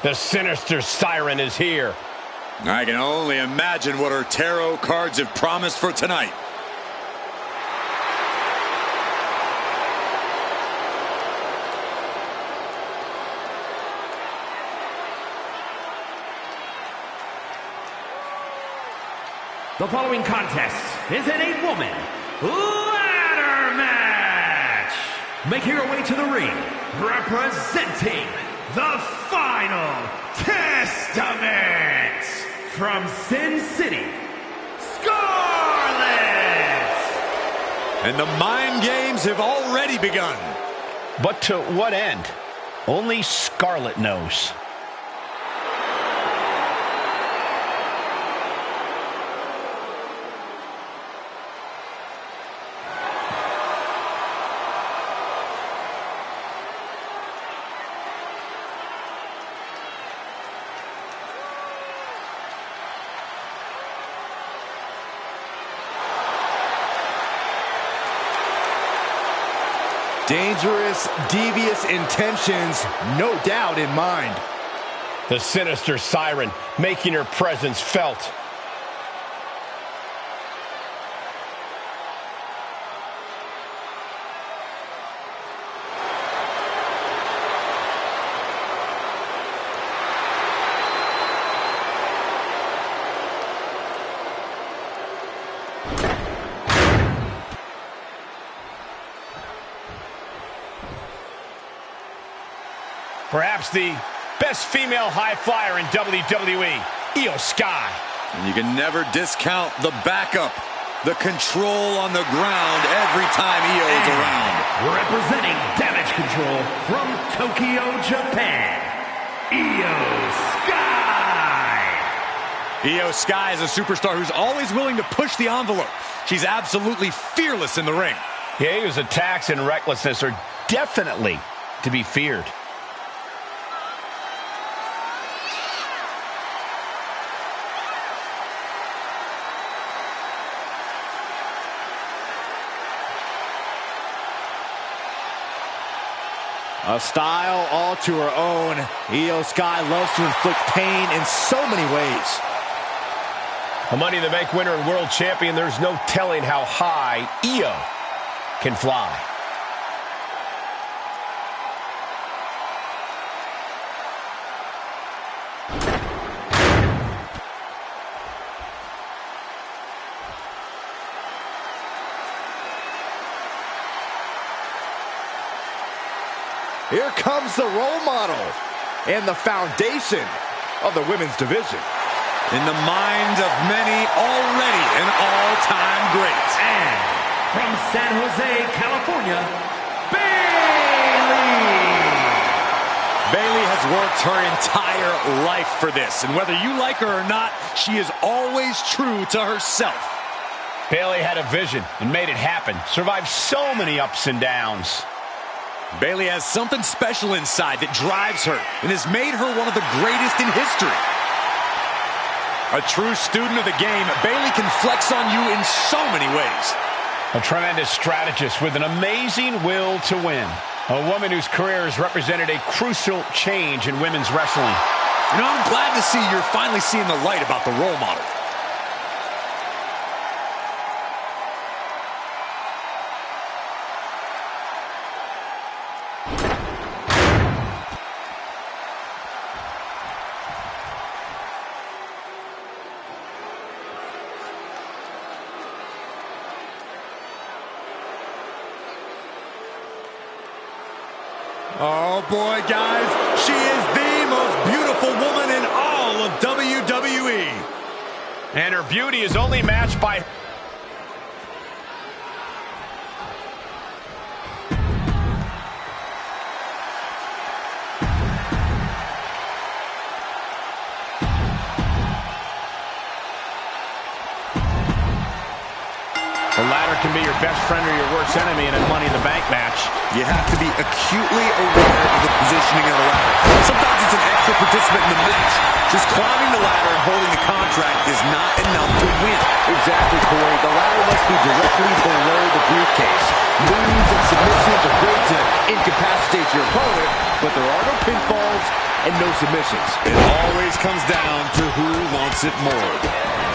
The sinister siren is here. I can only imagine what her tarot cards have promised for tonight. The following contest is in a woman ladder match. Making her way to the ring, representing the Final Testament from Sin City, Scarlett. And the mind games have already begun. But to what end? Only Scarlett knows. Dangerous, devious intentions, no doubt in mind. The sinister siren making her presence felt. Perhaps the best female high flyer in WWE, Io Sky. And you can never discount the backup, the control on the ground every time Io is around. Representing Damage Control from Tokyo, Japan, Io Sky. Io Sky is a superstar who's always willing to push the envelope. She's absolutely fearless in the ring. Yeah, Io's attacks and recklessness are definitely to be feared. A style all to her own. Io Sky loves to inflict pain in so many ways. A Money in the Bank winner and world champion, there's no telling how high Io can fly. Here comes the role model and the foundation of the women's division. In the minds of many, already an all-time great. And from San Jose, California, Bayley. Bayley has worked her entire life for this, and whether you like her or not, she is always true to herself. Bayley had a vision and made it happen. Survived so many ups and downs. Bayley has something special inside that drives her and has made her one of the greatest in history. A true student of the game, Bayley can flex on you in so many ways. A tremendous strategist with an amazing will to win. A woman whose career has represented a crucial change in women's wrestling. You know, I'm glad to see you're finally seeing the light about the role model. Oh boy, guys, she is the most beautiful woman in all of WWE. And her beauty is only matched by... The ladder can be your best friend or your worst enemy in a Money in the Bank match. You have to be acutely aware of the positioning of the ladder. Sometimes it's an extra participant in the match. Just climbing the ladder and holding the contract is not enough to win. Exactly, Corey. The ladder must be directly below the briefcase. Moves and submissions are great to incapacitate your opponent, but there are no pinfalls and no submissions. It always comes down to who wants it more.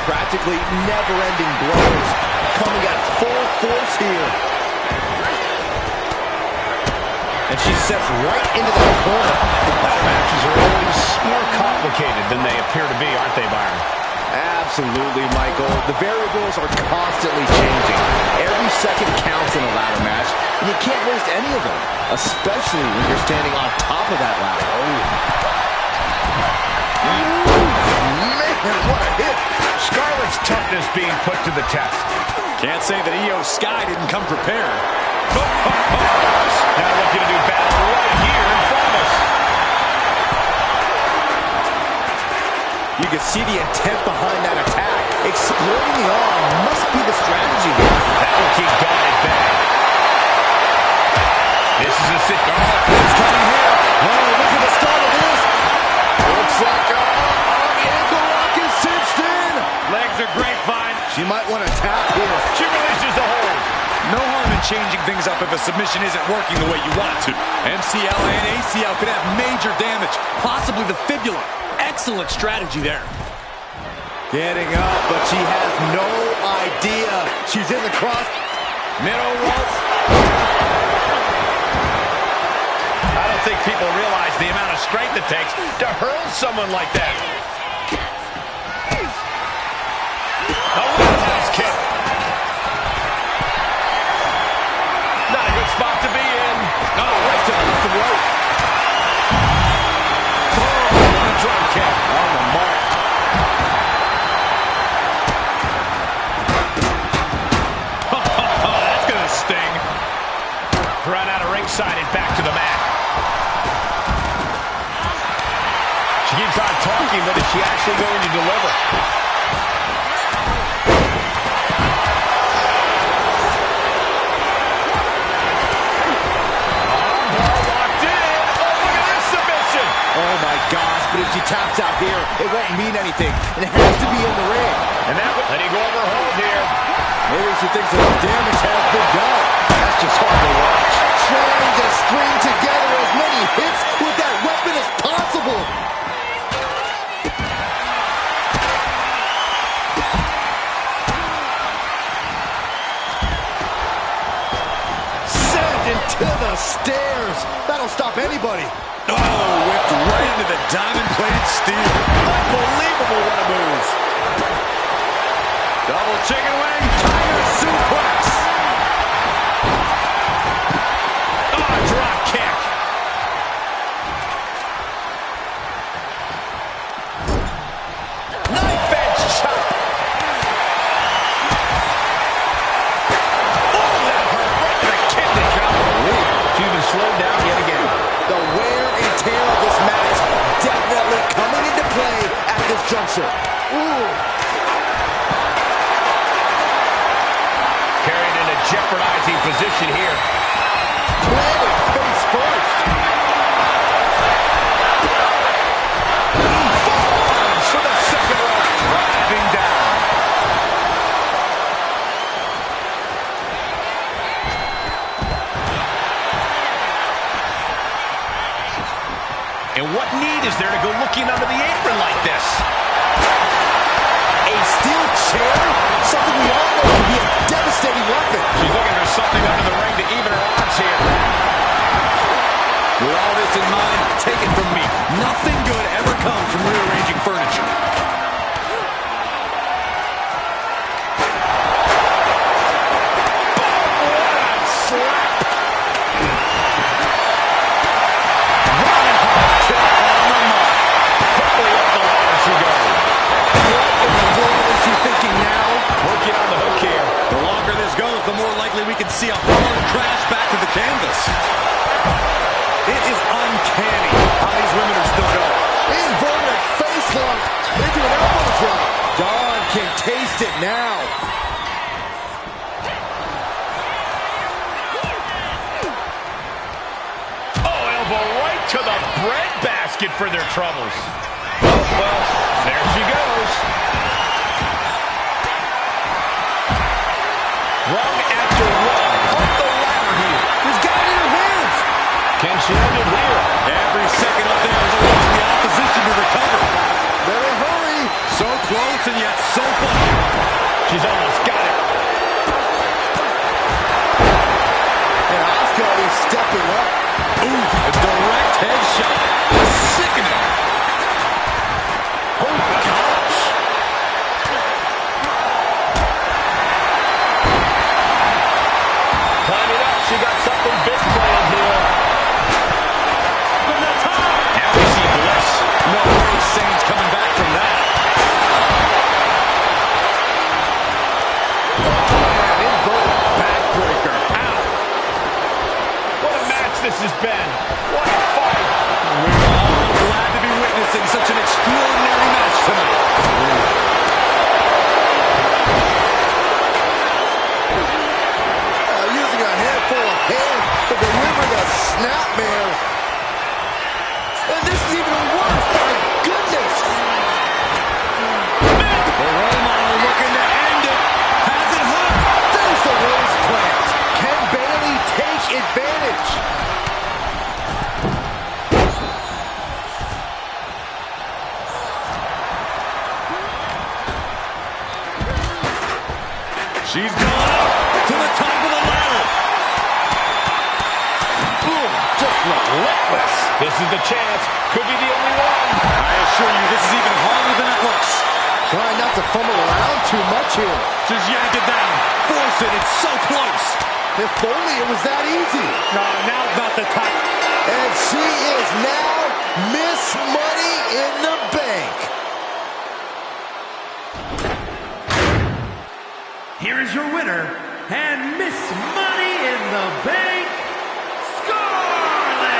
Practically never-ending blows coming at full force here. And she steps right into that corner. Ladder matches are always more complicated than they appear to be, aren't they, Byron? Absolutely, Michael. The variables are constantly changing. Every second counts in a ladder match, and you can't waste any of them, especially when you're standing on top of that ladder. Man, what a hit. Scarlett's toughness being put to the test. Can't say that Io Sky didn't come prepared. Now looking to do battle right here in front of us. You can see the intent behind that attack. Exploiting the arm must be the strategy here. That will keep going at bay. This is a sit. Oh, It's coming here. Oh, look at the start of this. Looks like ankle lock is cinched in. Legs are grapevine. She might want to tap here. she releases the hold. No harm in changing things up if a submission isn't working the way you want it to. MCL and ACL could have major damage, possibly the fibula. Excellent strategy there. Getting up, but she has no idea. She's in the cross. Middle rope. I don't think people realize the amount of strength it takes to hurl someone like that. A roundhouse kick. Not a good spot to be in. Oh, right to the left and right. Oh, a drop kick on the mark. That's going to sting. Run out of ringside and back to the mat. She keeps on talking, but is she actually going to deliver? Oh my gosh, but if she taps out here, it won't mean anything. It has to be in the ring. And that will let him go over hold here. Maybe she thinks enough damage has been done. That's just hard to watch. Trying to string together as many hits with that weapon as possible. Sent into the stairs. That'll stop anybody. Oh, whipped right into the diamond-plated steel. Unbelievable what a move. Double chicken wing, tiger suplex. Oh, drop kick. Knife edge chop. Oh, that hurt right in the kidney. She's been slowed down yet again. The wear and tear of this match definitely coming into play at this juncture. Ooh. Carried in a jeopardizing position here. Planted face first. Forearms for the second round. Driving down. And what need is there to go looking under the apron like this? A steel chair? Something we all know can be a devastating weapon. She's looking for something under the ring to even her odds here. With all this in mind, take it from me. Nothing good ever comes from rearranging furniture. We can see a hard crash back to the canvas. It is uncanny how these women are still going. Inverted face lock into an elbow drop. Dawn can taste it now. Oh, elbow right to the breadbasket for their troubles. Oh, well, there she goes. Rung after rung. Up the ladder here. Who's got it in her hands? Can she end it here? Every second up there is along the this has been. What a fight. We're all glad to be witnessing such an extraordinary match tonight. Using a handful of hands to deliver the snapmare. And this is even worse. My goodness. The Roma are looking to end it. Has it hooked? There's the rose plant. Can Bayley take advantage? She's gone up to the top of the ladder. Boom, just relentless. This is the chance. Could be the only one. I assure you, this is even harder than it looks. Trying not to fumble around too much here. Just yank it down. Force it. It's so close. If only it was that easy. No, now's not the time. And she is now Miss Money in the Bank. Here is your winner, and Miss Money in the Bank, Scarlett!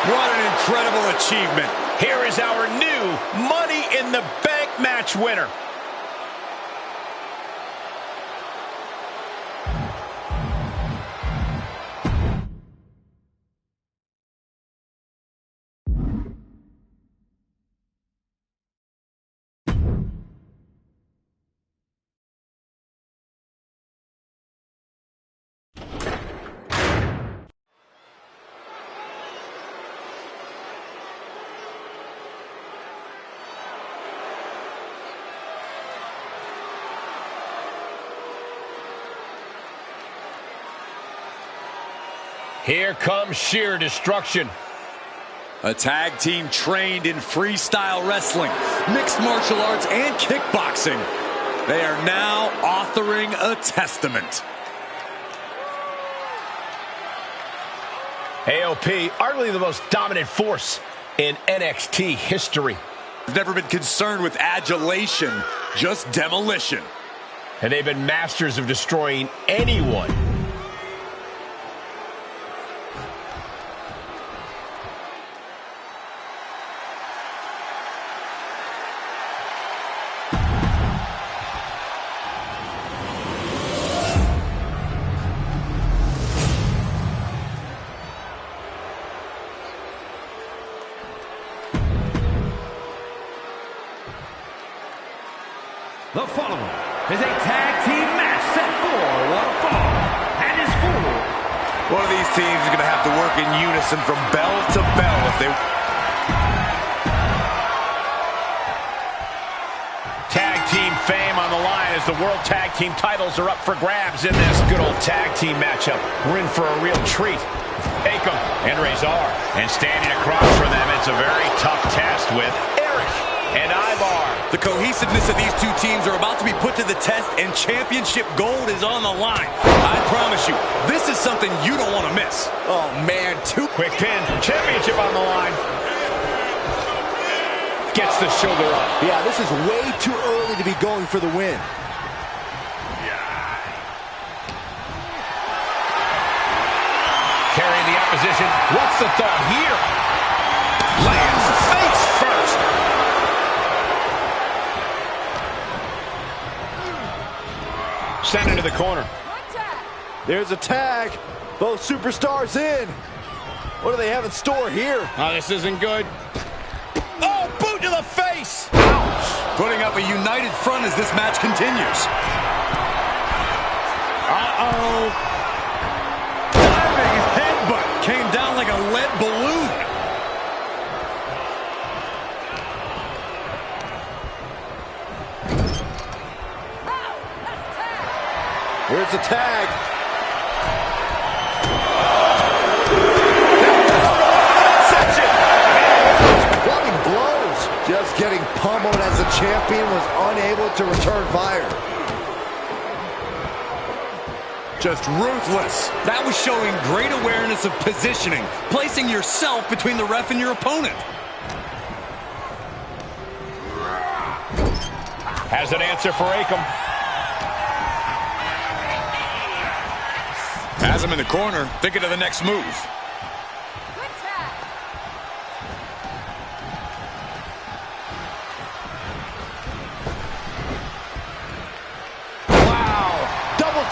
What an incredible achievement. Here is our new Money in the Bank match winner. Here comes sheer destruction. A tag team trained in freestyle wrestling, mixed martial arts, and kickboxing. They are now authoring a testament. AOP, arguably the most dominant force in NXT history. They've never been concerned with adulation, just demolition. And they've been masters of destroying anyone. The following is a tag team match set for one fall and is for... One of these teams is going to have to work in unison from bell to bell if they... Tag team fame on the line as the World Tag Team titles are up for grabs in this good old tag team matchup. We're in for a real treat. Akam and Razor. And standing across from them, it's a very tough test with Eric and Ivar. The cohesiveness of these two teams are about to be put to the test, and championship gold is on the line. I promise you, this is something you don't want to miss. Oh, man, Quick pin, championship on the line. Gets the shoulder up. Yeah, this is way too early to be going for the win. Carrying the opposition. What's the thought here? Lands face first. Sent into the corner. There's a tag. Both superstars in. What do they have in store here? Oh, this isn't good. Oh, boot to the face. Ouch! Putting up a united front as this match continues. Uh-oh. Diving headbutt came down like a lead balloon. Here's the tag. Clubbing blows. Just getting pummeled as the champion was unable to return fire. Just ruthless. That was showing great awareness of positioning, placing yourself between the ref and your opponent. Has an answer for Akam. Has him in the corner, thinking of the next move.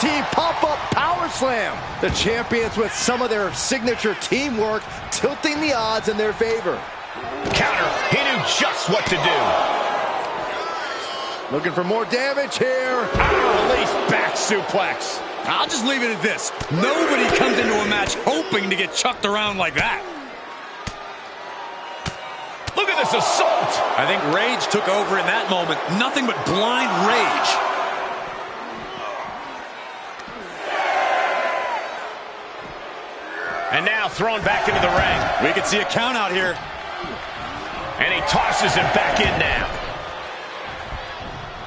team pop-up power slam. The champions with some of their signature teamwork tilting the odds in their favor. Counter. He knew just what to do. Looking for more damage here. Release back suplex. I'll just leave it at this. Nobody comes into a match hoping to get chucked around like that. Look at this assault. I think rage took over in that moment. Nothing but blind rage. And now thrown back into the ring. We could see a count out here. And he tosses him back in now.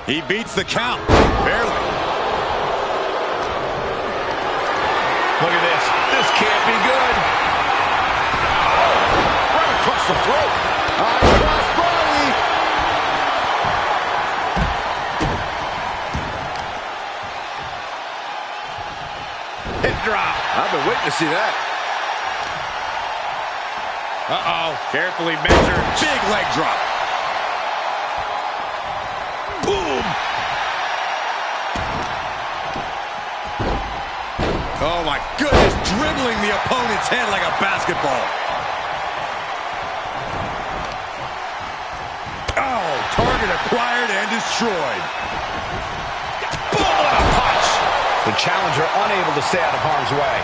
He beats the count. Barely. Look at this. This can't be good. Right across the throat. Cross body. Hip drop. I've been waiting to see that. Uh-oh. Carefully measured. Big leg drop. Boom. Oh my goodness, dribbling the opponent's head like a basketball. Oh, target acquired and destroyed. Boom, what a punch. The challenger unable to stay out of harm's way.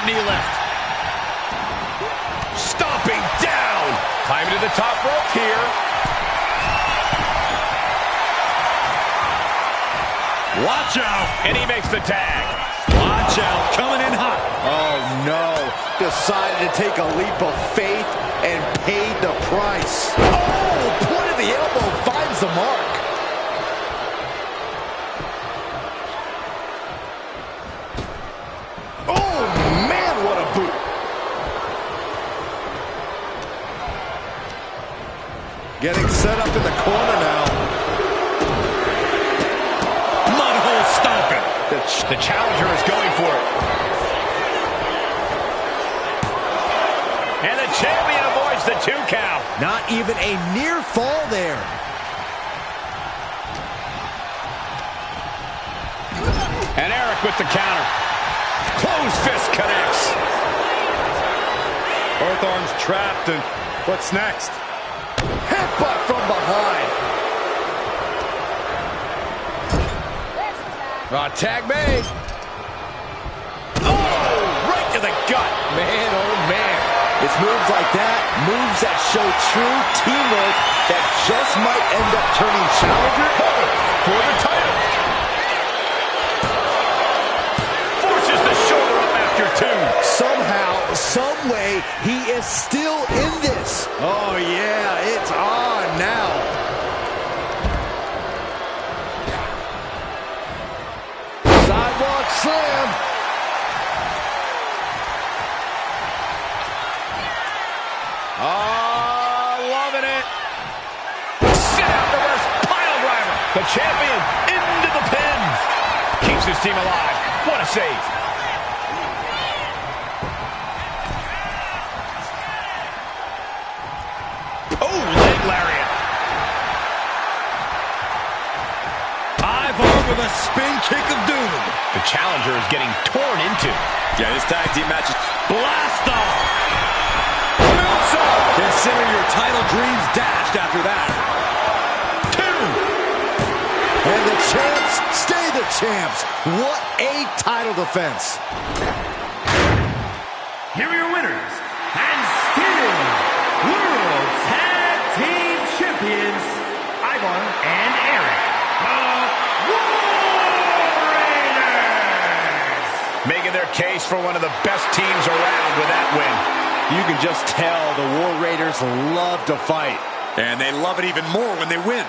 Knee lift. Stomping down. Climbing to the top rope here. Watch out. And he makes the tag. Watch out. Coming in hot. Oh no. Decided to take a leap of faith and paid the price. Oh, point of the elbow finds the mark. Oh man, what a boot. Getting set up in the corner now. Mudhole stomping. The challenger is going for it. And the champion avoids the 2 count. Not even a near fall there. And Eric with the counter. Closed fist connects. Both arms trapped, and what's next? Headbutt from behind. Tag made. Oh, right to the gut. Man, oh man. It's moves like that, moves that show true teamwork that just might end up turning challenger For the title. Forces the shoulder up after 2. Somehow, some way, he is still in this. Oh yeah, it's on now. Sidewalk slam. Loving it. Sit out reverse pile driver. The champion into the pin. Keeps his team alive. What a save. Oh, leg lariat. Ivar with a spin kick of doom. The challenger is getting torn into. Yeah, this tag team match is blast off. Consider your title dreams dashed after that. 2. And the champs stay the champs. What a title defense. Here are your winners, and still World Tag Team Champions, Ivar and Eric, the War Raiders! Making their case for one of the best teams around with that win. You can just tell the War Raiders love to fight. And they love it even more when they win.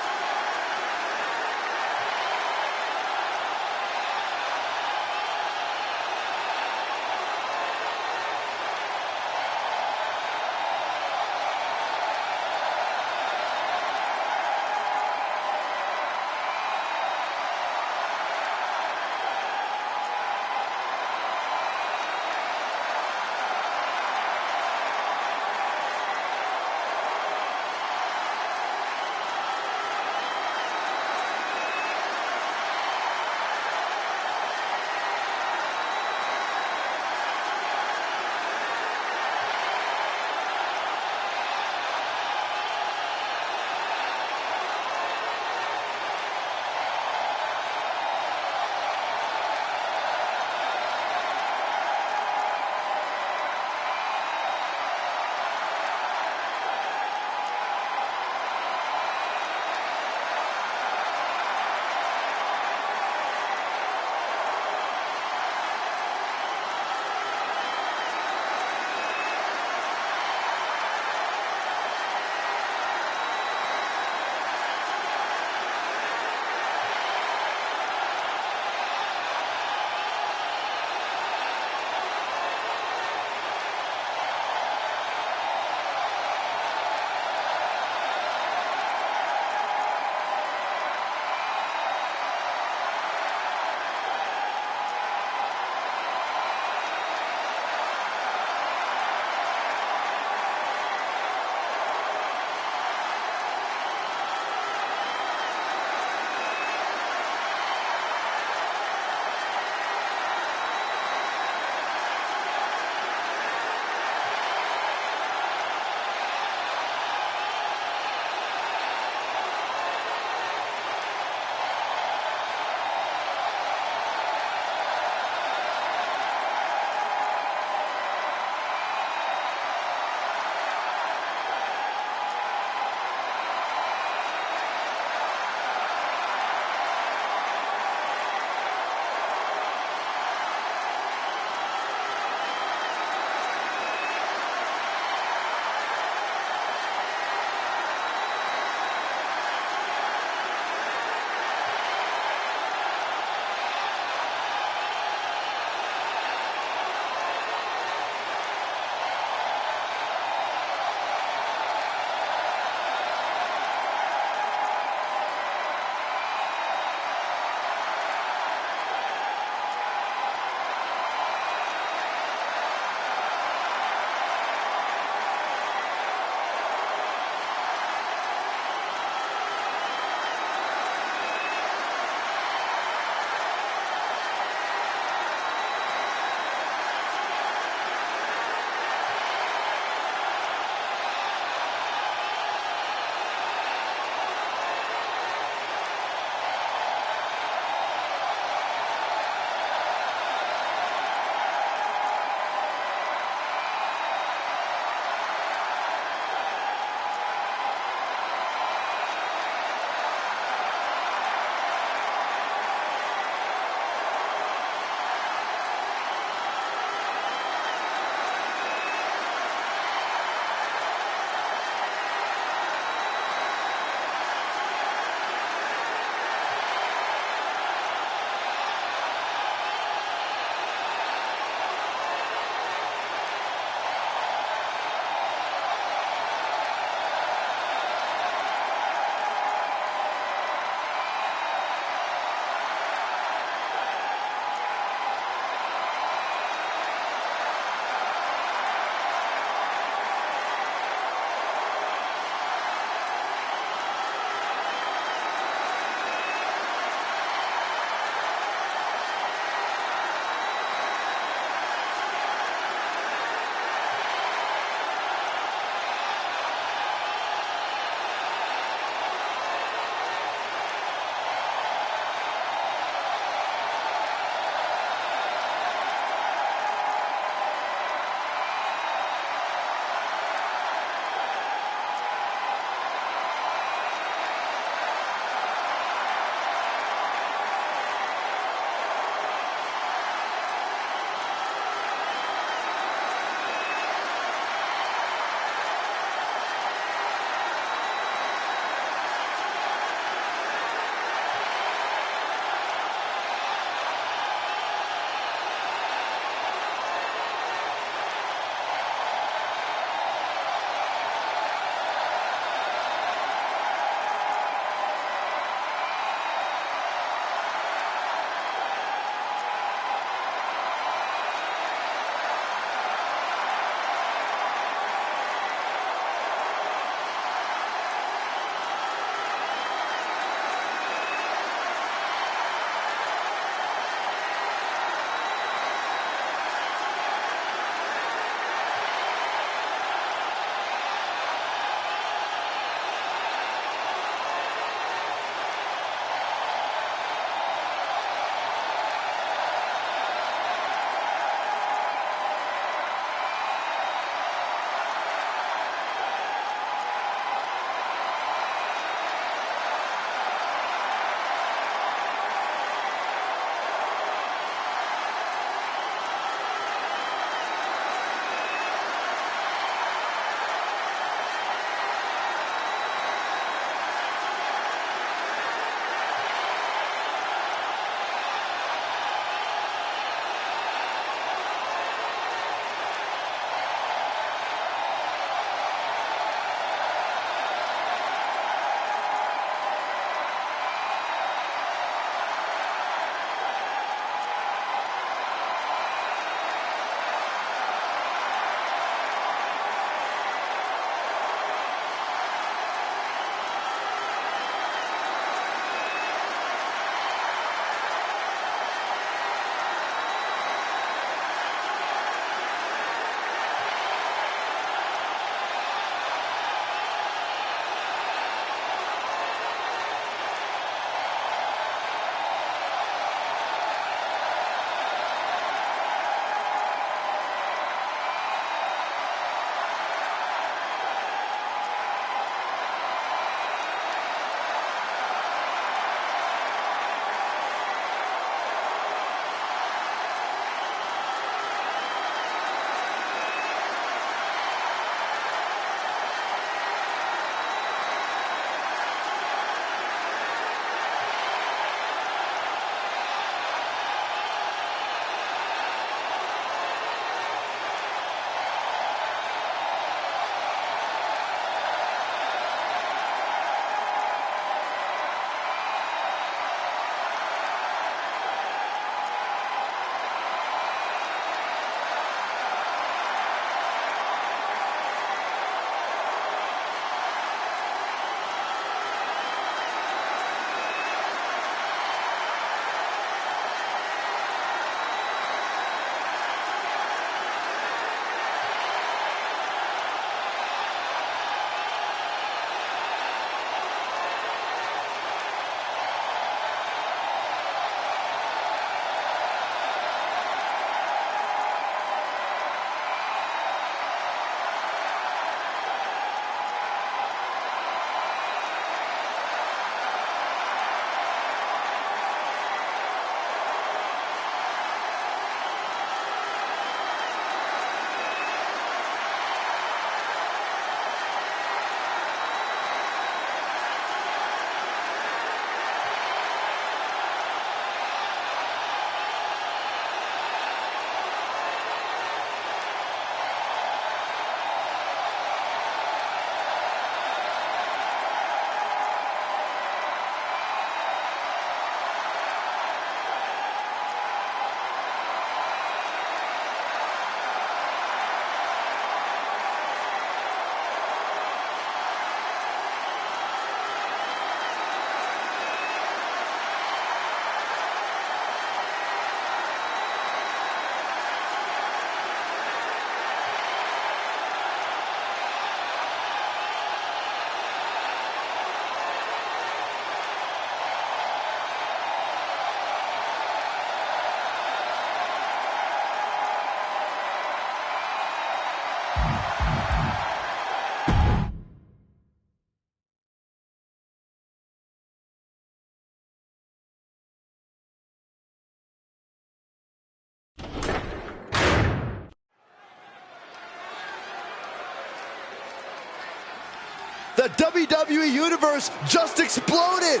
The WWE Universe just exploded.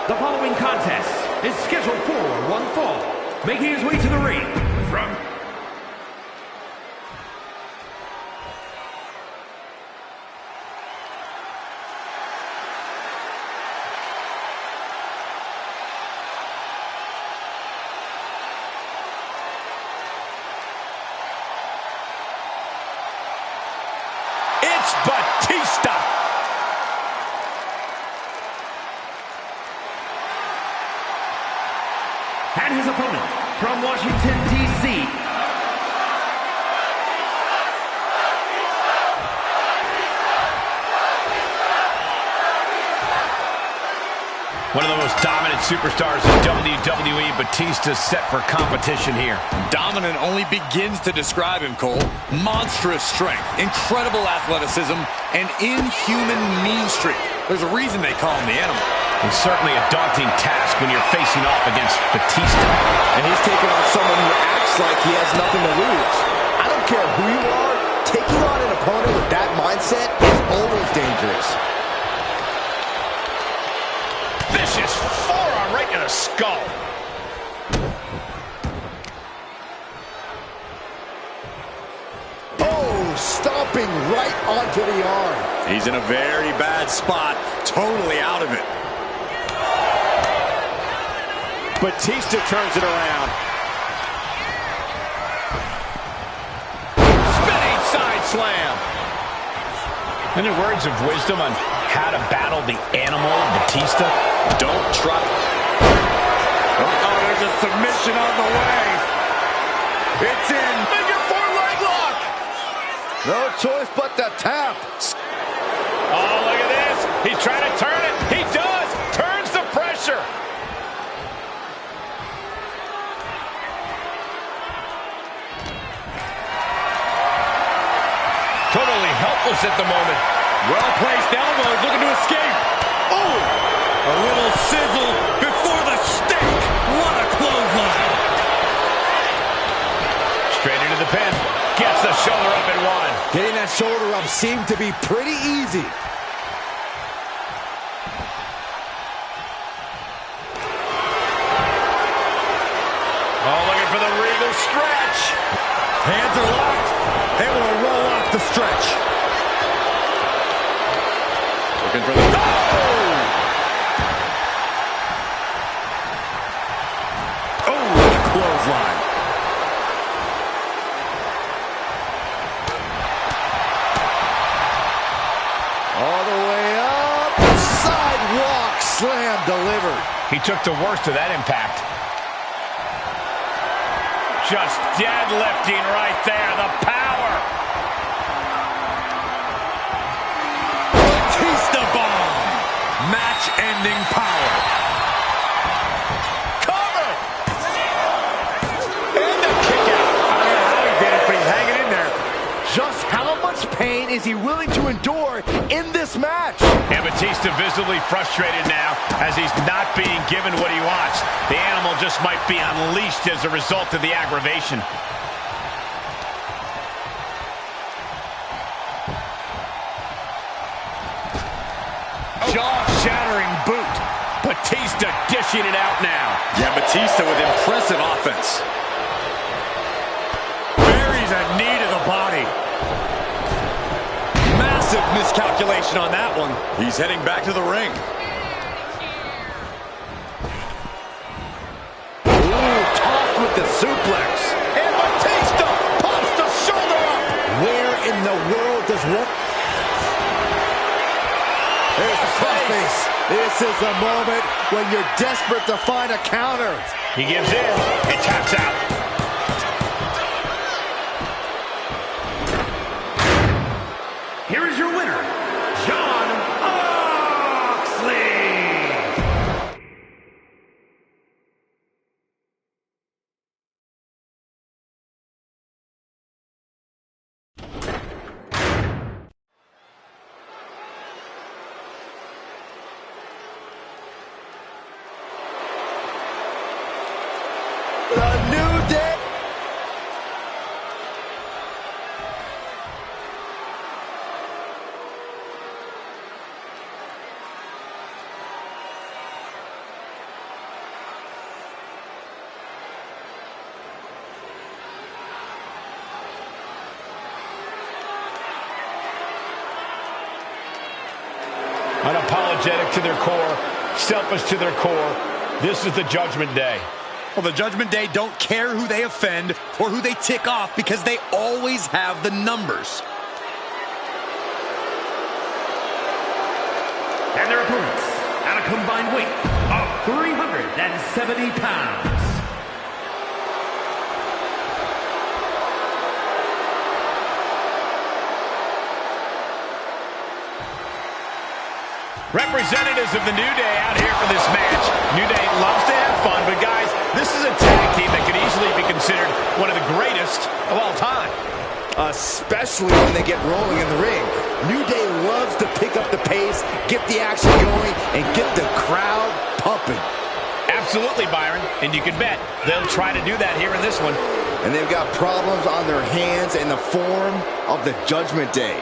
The following contest is scheduled for one fall. Making his way to the ring from It's Batista. and his opponent from Washington, D.C. One of the most dominant superstars in WWE, Batista set for competition here. Dominant only begins to describe him, Cole. Monstrous strength, incredible athleticism, and inhuman mean streak. There's a reason they call him the Animal. It's certainly a daunting task when you're facing off against Batista. And he's taking on someone who acts like he has nothing to lose. I don't care who you are, taking on an opponent with that mindset is always dangerous. Vicious forearm right in the skull. Oh, stomping right onto the arm. He's in a very bad spot, totally out of it. Batista turns it around. Spinning side slam. Any words of wisdom on how to battle the Animal, Batista? Don't try. Oh, there's a submission on the way. It's in. Figure four leg lock. No choice but to tap. Oh, look at this. He's trying to turn it. He does. Turns the pressure. Totally helpless at the moment. Well-placed elbows, looking to escape. Oh! A little sizzle before the stake. What a clothesline. Straight into the pin. Gets the shoulder up and one. Getting that shoulder up seemed to be pretty easy. Oh, looking for the regal stretch. Hands are locked. Able to roll off the stretch. Looking for the... Oh, what a clothesline. All the way up. Sidewalk slam delivered. He took the worst of that impact. Just deadlifting right there. The power. Batista bomb. Match-ending power. Cover. And the kick out. I don't know how he did it, but he's hanging in there. Just how much pain is he willing to endure in this match? And Batista visibly frustrated now as he's not being given what he wants. The Animal just might be unleashed as a result of the aggravation. Jaw-shattering boot. Batista dishing it out now. Yeah, Batista with impressive offense. Buries a knee to the body. Massive miscalculation on that one. He's heading back to the ring. Ooh, tossed with the suplex. And Batista pops the shoulder up. Where in the world does one... There's the crossface. This is the moment when you're desperate to find a counter. He gives in and taps out. Here is your winner, Jon Moxley. The New Day Unapologetic to their core, selfish to their core. This is the Judgment Day. Well, the Judgment Day don't care who they offend or who they tick off because they always have the numbers. And their opponents, at a combined weight of 370 pounds. Representatives of the New Day out here for this match. New Day loves to have fun, but guys, this is a tag team that could easily be considered one of the greatest of all time. Especially when they get rolling in the ring. New Day loves to pick up the pace, get the action going, and get the crowd pumping. Absolutely, Byron. And you can bet they'll try to do that here in this one. And they've got problems on their hands in the form of the Judgment Day.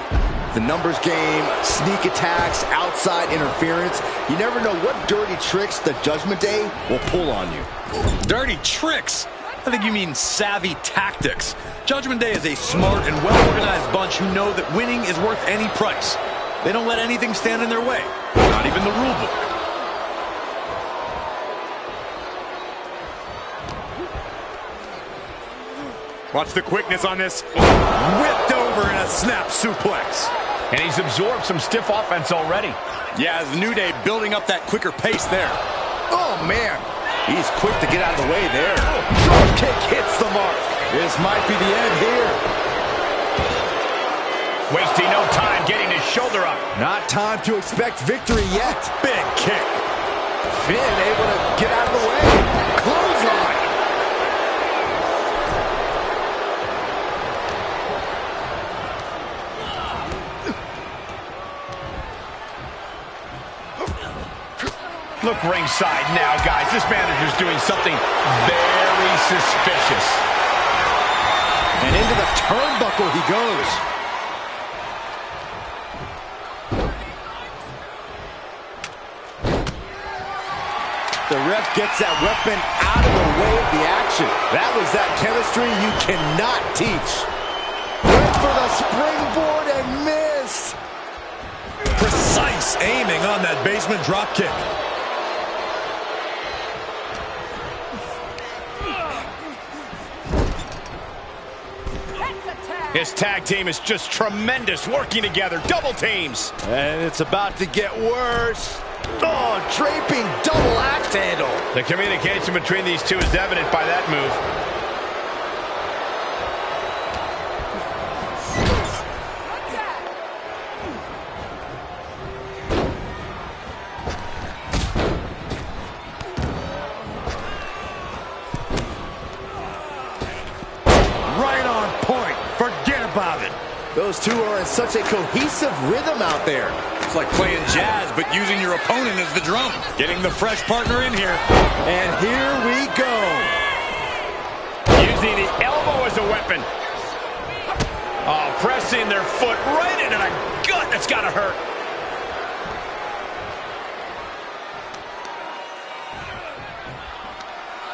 The numbers game, sneak attacks, outside interference. You never know what dirty tricks the Judgment Day will pull on you. Dirty tricks? I think you mean savvy tactics. Judgment Day is a smart and well-organized bunch who know that winning is worth any price. They don't let anything stand in their way, not even the rule book. Watch the quickness on this. Whipped over in a snap suplex. And he's absorbed some stiff offense already. Yeah, as the New Day building up that quicker pace there. Oh, man. He's quick to get out of the way there. Drop kick hits the mark. This might be the end here. Wasting no time getting his shoulder up. Not time to expect victory yet. Big kick. Finn able to get out of the way. Clothesline. Look ringside now, guys. This manager's doing something very suspicious. And into the turnbuckle he goes. The ref gets that weapon out of the way of the action. That was that chemistry you cannot teach. Went for the springboard and missed. Precise aiming on that basement drop kick. His tag team is just tremendous, working together, double teams. And it's about to get worse. Oh, draping double axe handle. The communication between these two is evident by that move. Right on point. Forget about it. Those two are in such a cohesive rhythm out there. It's like playing jazz, but using your opponent as the drum. Getting the fresh partner in here. And here we go. Using the elbow as a weapon. Oh, pressing their foot right into the gut. That's got to hurt.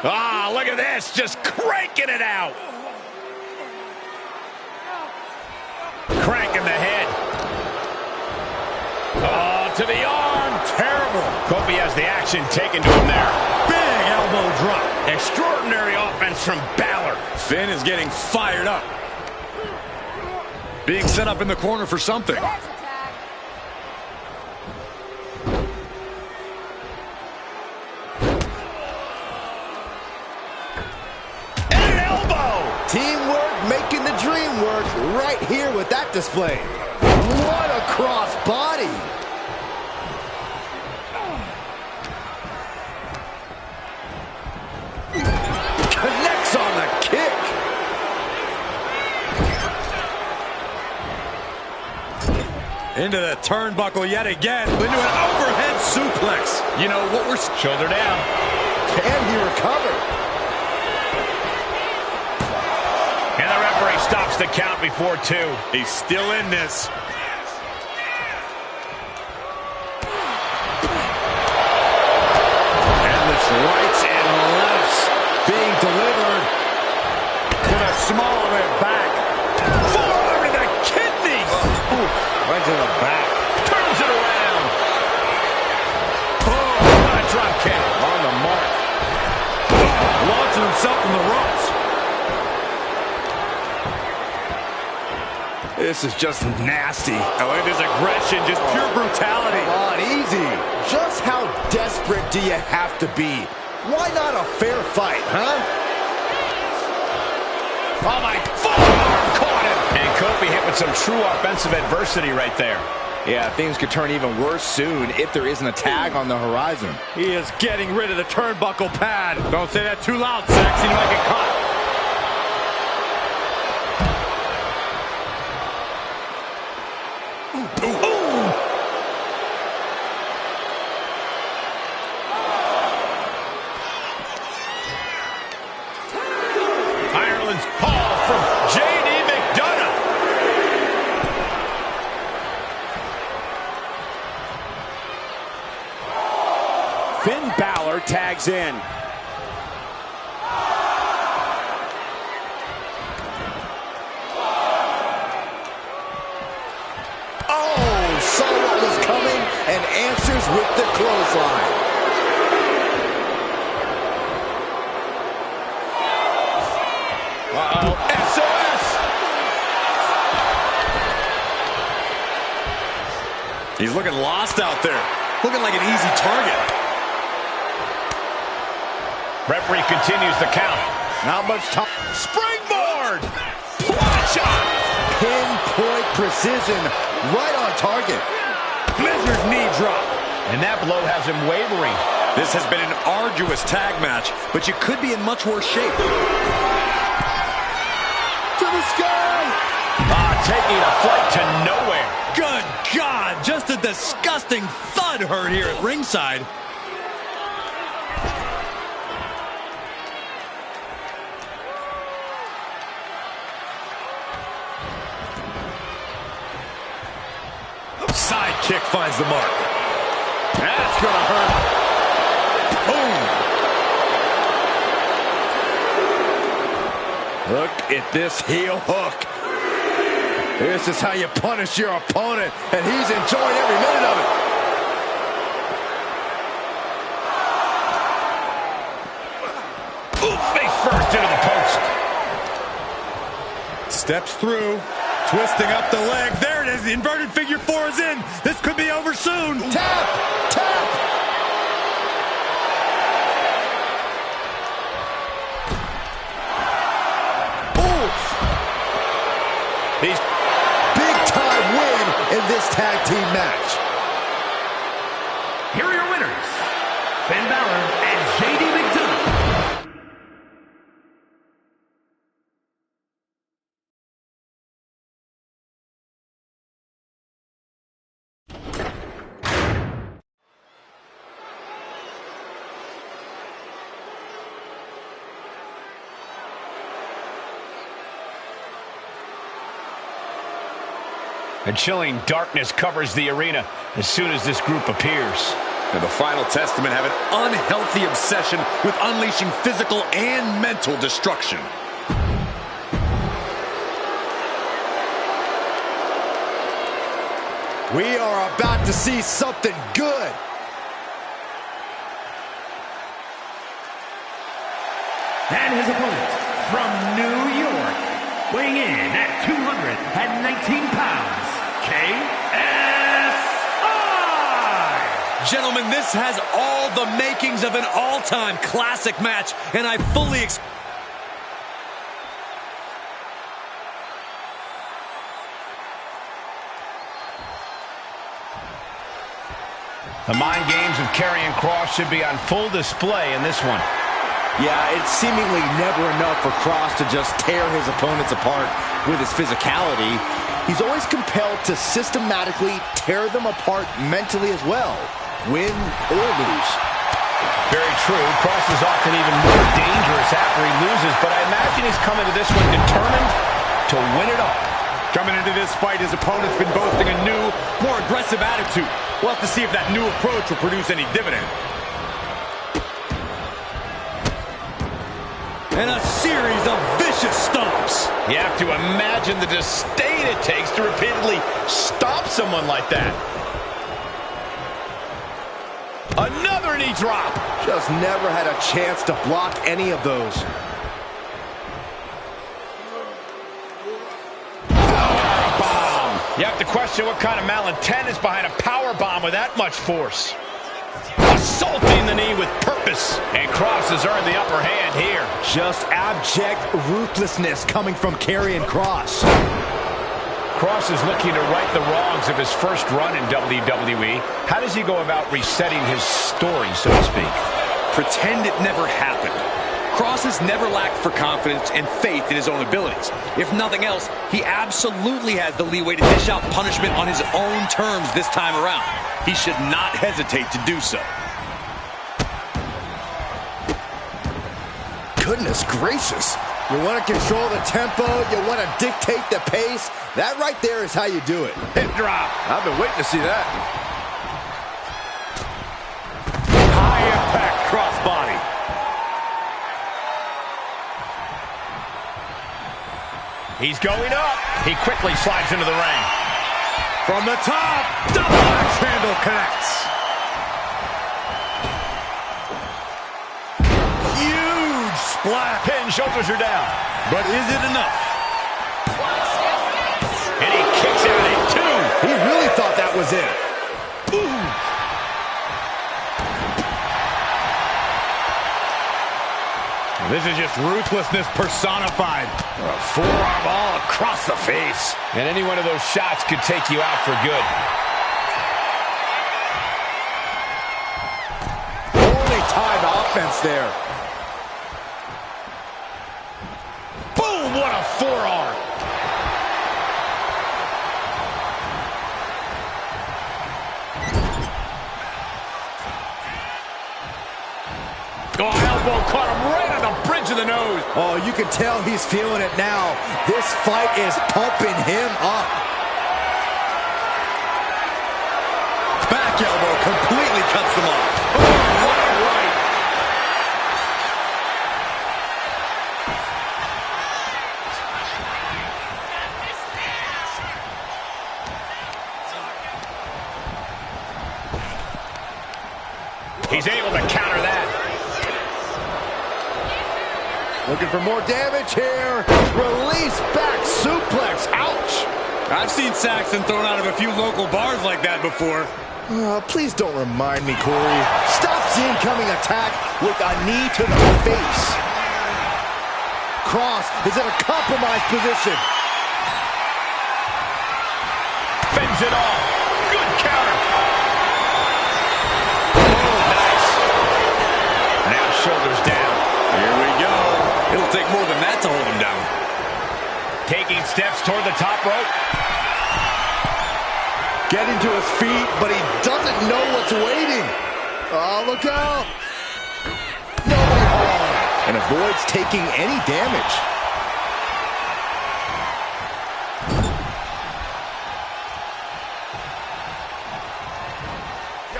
Ah, look at this. Just cranking it out. Cranking the head. Oh, to the arm. Terrible. Kofi has the action taken to him there. Big elbow drop. Extraordinary offense from Balor. Finn is getting fired up. Being set up in the corner for something. And an elbow. Teamwork making the dream work right here with that display. What a cross body. Connects on the kick. Into the turnbuckle yet again. Into an overhead suplex. You know what we're... Shoulder down. Can he recover? And the referee stops the count before 2. He's still in this. Endless rights and lefts being delivered. To the small of it back. Forearm to the kidneys. Right to the back. Turns it around. from the ropes. This is just nasty. Oh, look at this aggression, just pure brutality. Come on, easy. Just how desperate do you have to be? Why not a fair fight, huh? Oh, my forearm caught him. And Kofi hit with some true offensive adversity right there. Yeah, things could turn even worse soon if there isn't a tag on the horizon. He is getting rid of the turnbuckle pad. Don't say that too loud, Saxon. You might get caught. Ireland's call from J.D. McDonough. Finn Balor tags in. Oh, saw what was coming and answers with the clothesline. Uh-oh. SOS! He's looking lost out there. Looking like an easy target. Referee continues the count. Not much time. Springboard! Watch out! Pinpoint precision, right on target. Measured knee drop. And that blow has him wavering. This has been an arduous tag match, but you could be in much worse shape. To the sky! Taking a flight to nowhere. Good God, just a disgusting thud heard here at ringside. Side kick finds the mark. That's gonna hurt. Boom. Look at this heel hook. This is how you punish your opponent, and he's enjoying every minute of it. Ooh, face first into the post. Steps through, twisting up the leg. There it is. The inverted figure four is in. This could be over soon. Tap! Tap! Oof! He's big-time win in this tag team match. Here are your winners, Finn Balor and J.D. McDonough. A chilling darkness covers the arena as soon as this group appears. And the Final Testament have an unhealthy obsession with unleashing physical and mental destruction. We are about to see something good. And his opponent from New York, weighing in at 219 pounds, KSI! Gentlemen, this has all the makings of an all-time classic match, and I fully expect... The mind games of Karrion Kross should be on full display in this one. Yeah, it's seemingly never enough for Kross to just tear his opponents apart with his physicality. He's always compelled to systematically tear them apart mentally as well, win or lose. Very true. Kross is often even more dangerous after he loses, but I imagine he's coming to this one determined to win it all. Coming into this fight, his opponent's been boasting a new, more aggressive attitude. We'll have to see if that new approach will produce any dividend. And a series of vicious stomps. You have to imagine the disdain it takes to repeatedly stop someone like that. Another knee drop. Just never had a chance to block any of those. to question what kind of malintent is behind a power bomb with that much force. Assaulting the knee with purpose. And Cross has earned the upper hand here. Just abject ruthlessness coming from Karrion Kross. Cross is looking to right the wrongs of his first run in WWE. How does he go about resetting his story, so to speak? Pretend it never happened. Cross has never lacked for confidence and faith in his own abilities. If nothing else, he absolutely has the leeway to dish out punishment on his own terms this time around. He should not hesitate to do so. Goodness gracious. You want to control the tempo, you want to dictate the pace. That right there is how you do it. Hip drop. I've been waiting to see that. High impact crossbody. He's going up. He quickly slides into the ring. From the top, double axe handle connects. Huge splash. Pin, shoulders are down. But is it enough? And he kicks out at 2. He really thought that was it. Ooh. This is just ruthlessness personified. A forearm all across the face. And any one of those shots could take you out for good. Only timed offense there. Boom, what a forearm. Oh, elbow caught him right on the bridge of the nose. Oh, you can tell he's feeling it now. This fight is pumping him up. Back elbow completely cuts them off. Oh, what a right. He's able to counter that. Looking for more damage here. Release back suplex. Ouch. I've seen Saxton thrown out of a few local bars like that before. Please don't remind me, Corey. Stop the incoming attack with a knee to the face. Kross is in a compromised position. Fends it off. Good counter. Oh, nice. Now shoulders down. Here we go. It'll take more than that to hold him down. Taking steps toward the top rope. Getting to his feet, but he doesn't know what's waiting. Oh, look out. Nobody home. And avoids taking any damage.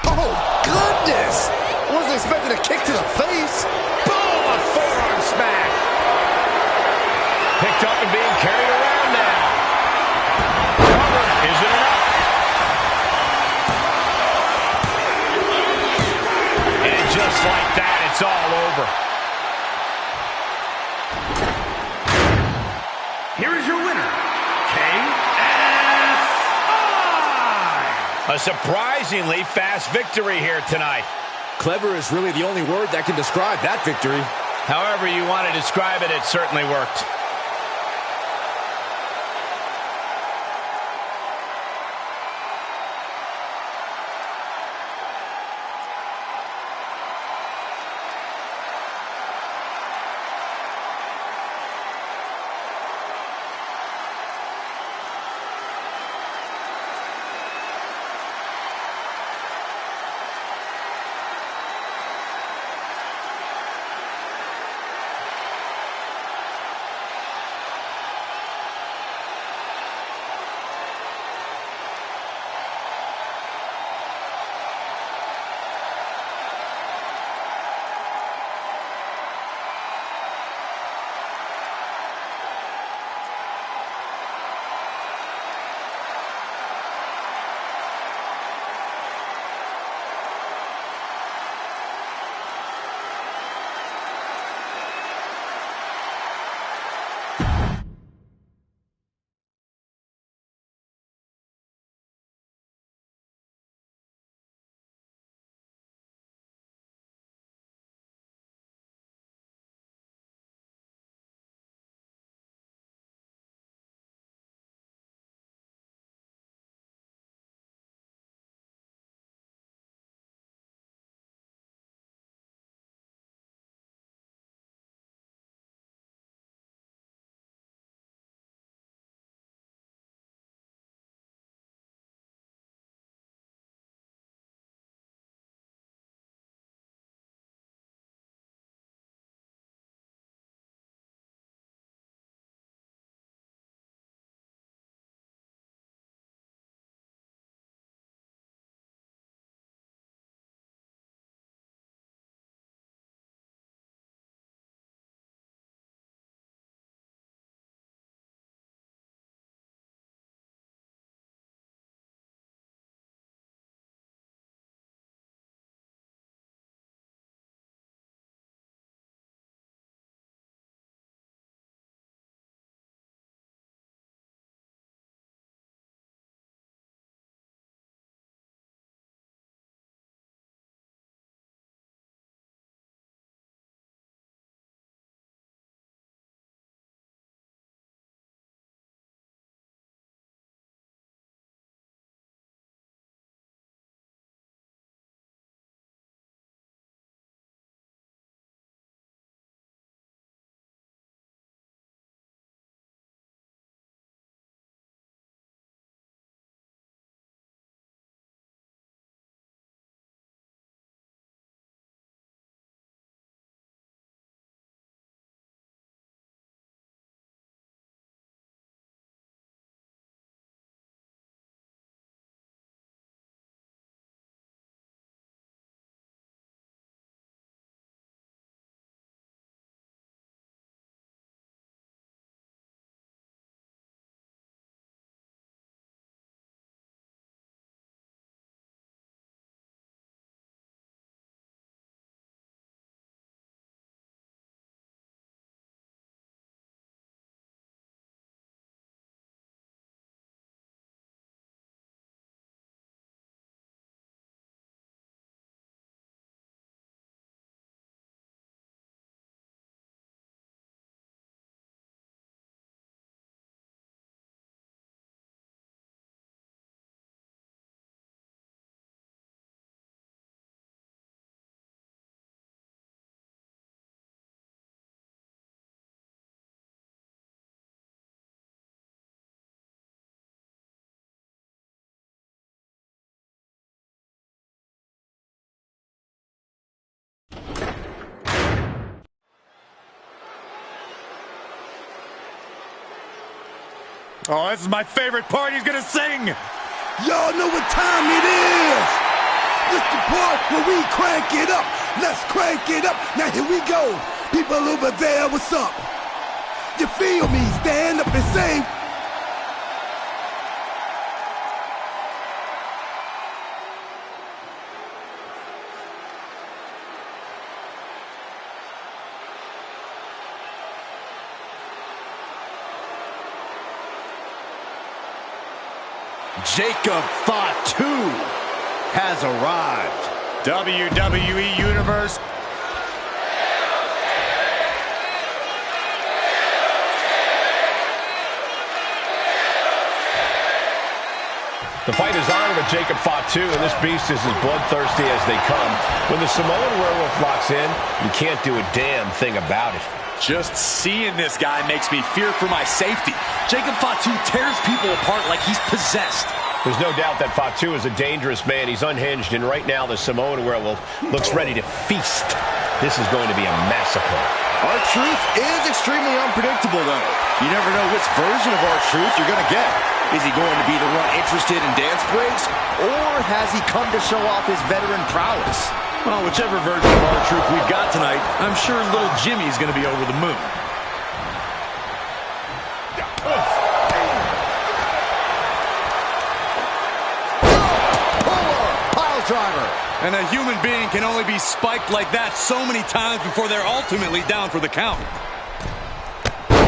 Oh, goodness. I wasn't expecting a kick to the face. Boom, a forearm smack. Picked up and being carried around now. Cover, is it enough? And just like that, it's all over. Here is your winner, KSI. A surprisingly fast victory here tonight. Clever is really the only word that can describe that victory. However you want to describe it, it certainly worked. Oh, this is my favorite part. He's gonna sing. Y'all know what time it is. This the part where we crank it up. Let's crank it up. Now here we go. People over there, what's up? You feel me? Stand up and say. Jacob Fatu has arrived. WWE Universe. The fight is on with Jacob Fatu, and this beast is as bloodthirsty as they come. When the Samoan werewolf locks in, you can't do a damn thing about it. Just seeing this guy makes me fear for my safety. Jacob Fatu tears people apart like he's possessed. There's no doubt that Fatu is a dangerous man. He's unhinged, and right now the Samoan werewolf looks ready to feast. This is going to be a massacre. R-Truth is extremely unpredictable, though. You never know which version of R-Truth you're going to get. Is he going to be the one interested in dance breaks, or has he come to show off his veteran prowess? Well, whichever version of R-Truth we've got tonight, I'm sure little Jimmy's going to be over the moon. Driver. And a human being can only be spiked like that so many times before they're ultimately down for the count.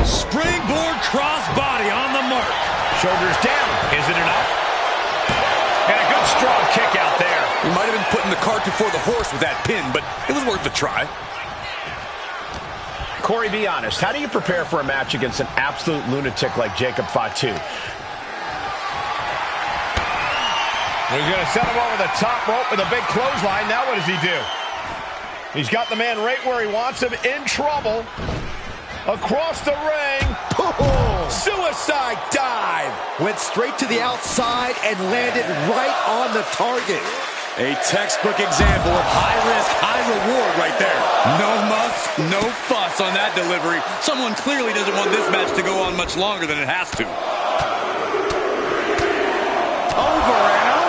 Springboard crossbody on the mark. Shoulders down. Is it enough? And a good strong kick out there. He might have been putting the cart before the horse with that pin, but it was worth a try. Corey, be honest. How do you prepare for a match against an absolute lunatic like Jacob Fatu? He's going to set him over the top rope with a big clothesline. Now what does he do? He's got the man right where he wants him, in trouble. Across the ring. Suicide dive. Went straight to the outside and landed right on the target. A textbook example of high risk, high reward right there. No muss, no fuss on that delivery. Someone clearly doesn't want this match to go on much longer than it has to. Over and over.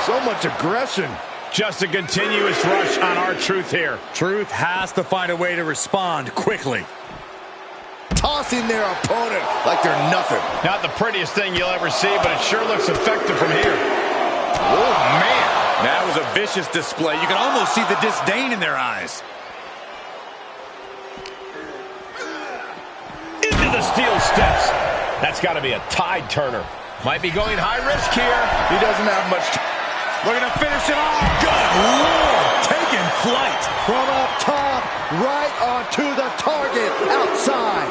So much aggression. Just a continuous rush on R-Truth here. Truth has to find a way to respond quickly. Tossing their opponent like they're nothing. Not the prettiest thing you'll ever see, but it sure looks effective from here. Oh, man. That was a vicious display. You can almost see the disdain in their eyes. Into the steel steps. That's got to be a tide turner. Might be going high risk here. He doesn't have much time. Looking to finish it off. Good Lord. Taking flight. From up top, right onto the target, outside.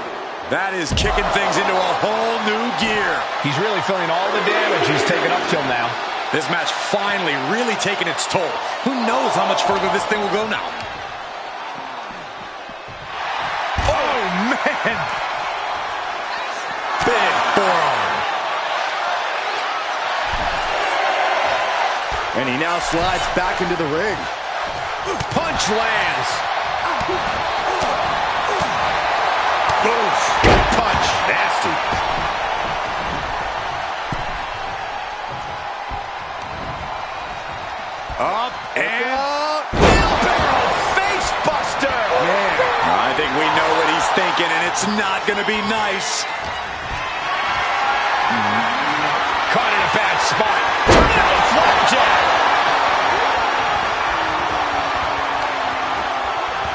That is kicking things into a whole new gear. He's really feeling all the damage he's taken up till now. This match finally really taking its toll. Who knows how much further this thing will go now? Oh, man. Big forearm. And he now slides back into the ring. Punch lands. Oof. Good punch. Nasty. Up and Wheelbarrow face buster. yeah. I think we know what he's thinking, and it's not going to be nice. Caught in a bad spot. Tornado flapjack.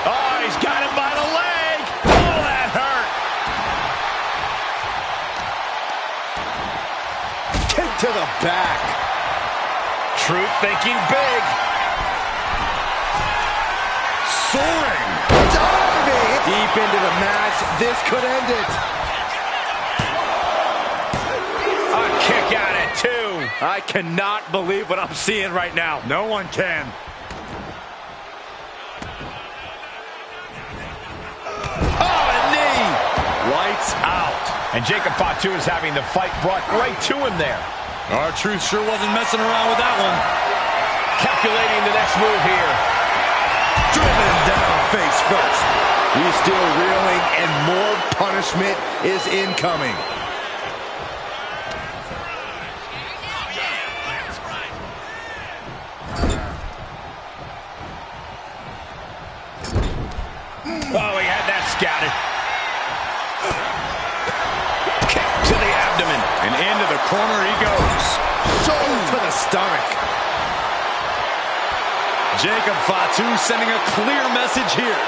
Oh, he's got him by the leg. Oh, that hurt. Kick to the back. Truth thinking big. Soaring. Diving deep into the match. This could end it. A kick out at 2. I cannot believe what I'm seeing right now. No one can. Oh, a knee. Lights out. And Jacob Fatu is having the fight brought right to him there. R-Truth sure wasn't messing around with that one. Calculating the next move here. Driven down face first. He's still reeling, and more punishment is incoming. the corner he goes. Shoulder to the stomach. Jacob Fatu sending a clear message here.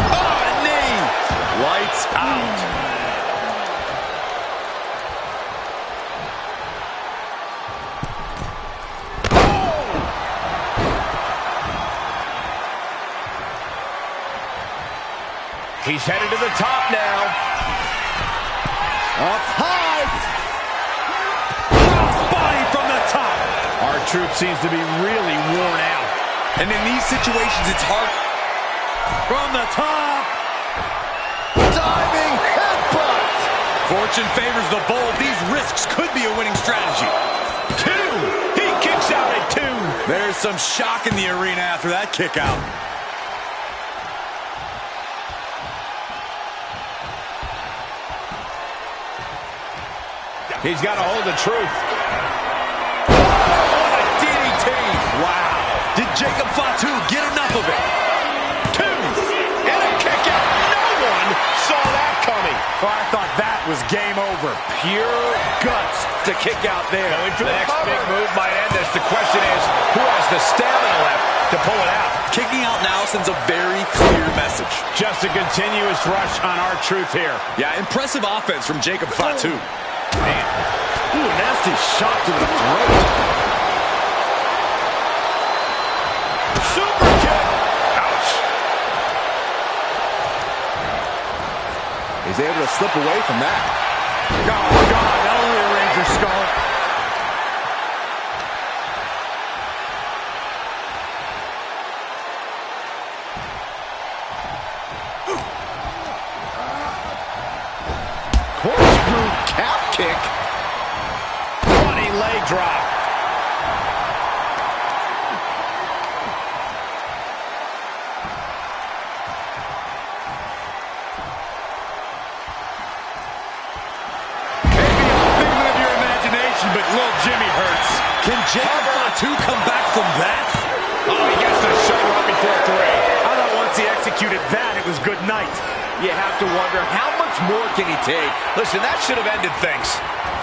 Oh, a knee. Lights out. He's headed to the top now. Up high. Crossbody from the top. R-Truth seems to be really worn out. And in these situations, it's hard. From the top. Diving headbutt. Fortune favors the bold. These risks could be a winning strategy. 2. He kicks out at 2. There's some shock in the arena after that kick out. He's got a hold of Truth. What a DDT. Wow. Did Jacob Fatu get enough of it? 2. And a kick out. No one saw that coming. Oh, I thought that was game over. Pure guts to kick out there. Going for the next big move might end this. The question is, who has the stamina left to pull it out? Kicking out now sends a very clear message. Just a continuous rush on R-Truth here. Yeah, impressive offense from Jacob Fatu. Man. Ooh, nasty shot to the throat. Super kick. Ouch. He's able to slip away from that. Oh, God, that'll rearrange your skull. Corkscrew calf kick. Funny leg drop. But little Jimmy hurts. Can Jacob Fatu come back from that? Oh, he gets the shoulder up before 3. I thought once he executed that, it was good night. You have to wonder, how much more can he take? Listen, that should have ended things.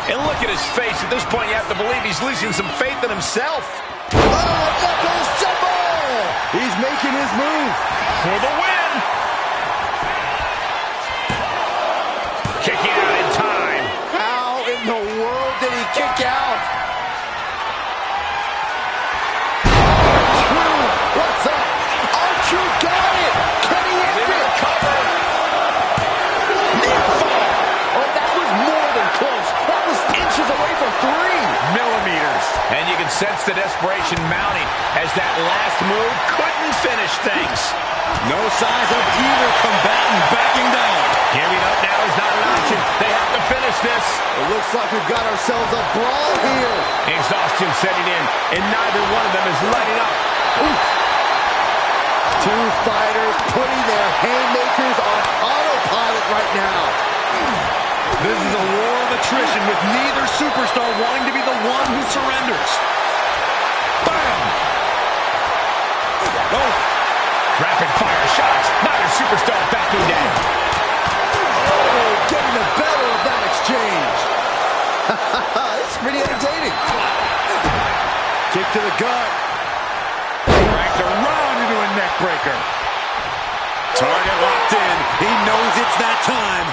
And look at his face. At this point, you have to believe he's losing some faith in himself. Oh, knuckle shuffle! He's making his move. For the win. Kicking out in time. How in the world did he kick out? R-Truth, what's up? R-Truth got it. Can he end it? Cover. Near fall. Oh, that was more than close. That was inches away from 3 millimeters. And you can sense the desperation mounting as that last move couldn't finish things. No signs of either combatant backing down. Giving up now is not an option. They have to finish this. It looks like we've got ourselves a brawl here. Exhaustion setting in, and neither one of them is letting up. Oof. Two fighters putting their haymakers on autopilot right now. This is a war of attrition with neither superstar wanting to be the one who surrenders. Bam! Oh! Rapid fire shots. Neither superstar backing down. Oh, getting the better of that exchange. This is pretty entertaining. Kick to the gut. Dragged around into a neck breaker. Target locked in. He knows it's that time.